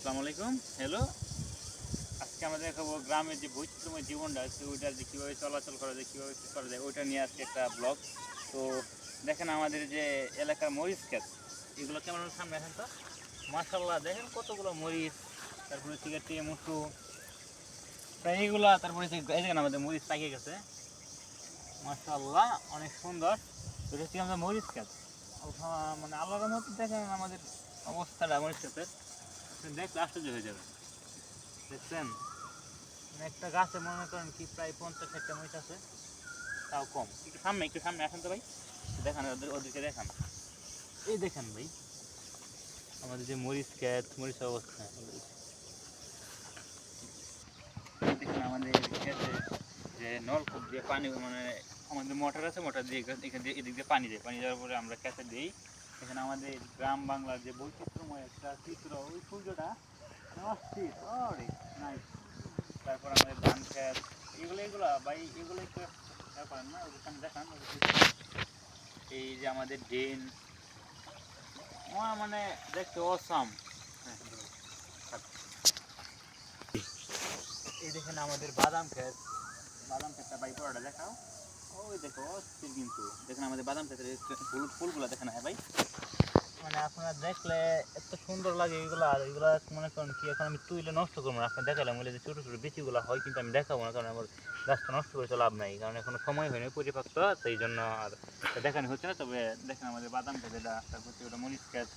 আসসালামু আলাইকুম। হ্যালো, আজকে আমরা দেখাবো গ্রামের যে বৈচিত্র্যময় জীবনটা আছে ওইটার যে কীভাবে চলাচল করা যায়, কীভাবে কী করা যায় ওইটা নিয়ে আজকে একটা ব্লগ। তো দেখেন আমাদের যে এলাকার মরিচ ক্ষেত, এগুলো কেমন সামনে এখন তো মাশাল্লাহ দেখেন কতগুলো মরিচ, তারপরে সিগারেট মুটু প্রায় এইগুলা, তারপরে এই দেখেন আমাদের মরিচ পাইকে গেছে মাশাল্লাহ অনেক সুন্দর। তো এটা হচ্ছে আমাদের মরিচ ক্ষেত। মানে আল্লাহর মতো দেখেন আমাদের অবস্থাটা মরিচ ক্ষেতের, দেখলে আশ্চর্য হয়ে যাবে। দেখছেন মানে একটা গাছে মনে করেন কি প্রায় 50-60টা মরিচ আছে, তাও কম। একটু সামনে আসেন তো ভাই, দেখান ওদেরকে দেখান। এই দেখেন ভাই আমাদের যে মরিচ ক্ষেত, মরিচ অবস্থা দেখেন আমাদের ক্ষেতে যে নলকূপ দিয়ে পানি, মানে আমাদের মোটর আছে, মোটর দিয়ে এখান দিয়ে এদিক দিয়ে পানি দেয়, পানি দেওয়ার পরে আমরা ক্ষেতে দিই। এখানে আমাদের গ্রাম বাংলার যে বৈচিত্র্যময় একটা চিত্র, ওই সূর্যটা অস্থির নাই। তারপর আমাদের ধান ক্ষেত, এগুলো ভাই এগুলো একটু করেন না, ওখানে দেখান। এই যে আমাদের ড্রেন, মানে দেখতে অসাম। এই দেখেন আমাদের বাদাম ক্ষেত, বাদাম ক্ষেতটা ভাই পড়াটা দেখাও। ওই দেখো অস্থির, কিন্তু দেখেন আমাদের বাদাম ক্ষেতের হলুদ ফুলগুলো দেখেন। হ্যাঁ ভাই, মানে আপনারা দেখলে এত সুন্দর লাগে এগুলো। আর এগুলো মনে করেন কি এখন আমি তুইলে নষ্ট করবো না, আপনার দেখালাম বলে যে ছোটো ছোটো বিচিগুলো হয়, কিন্তু আমি দেখাবো না, কারণ আমার গাছটা নষ্ট করে তো লাভ নাই, কারণ এখনো সময় হয়নি পরিপক্ক, সেই জন্য আর দেখানো হচ্ছে না। তবে দেখেন আমাদের বাদাম ক্ষেত এটা, তারপর ওটা মরিচ ক্ষেত,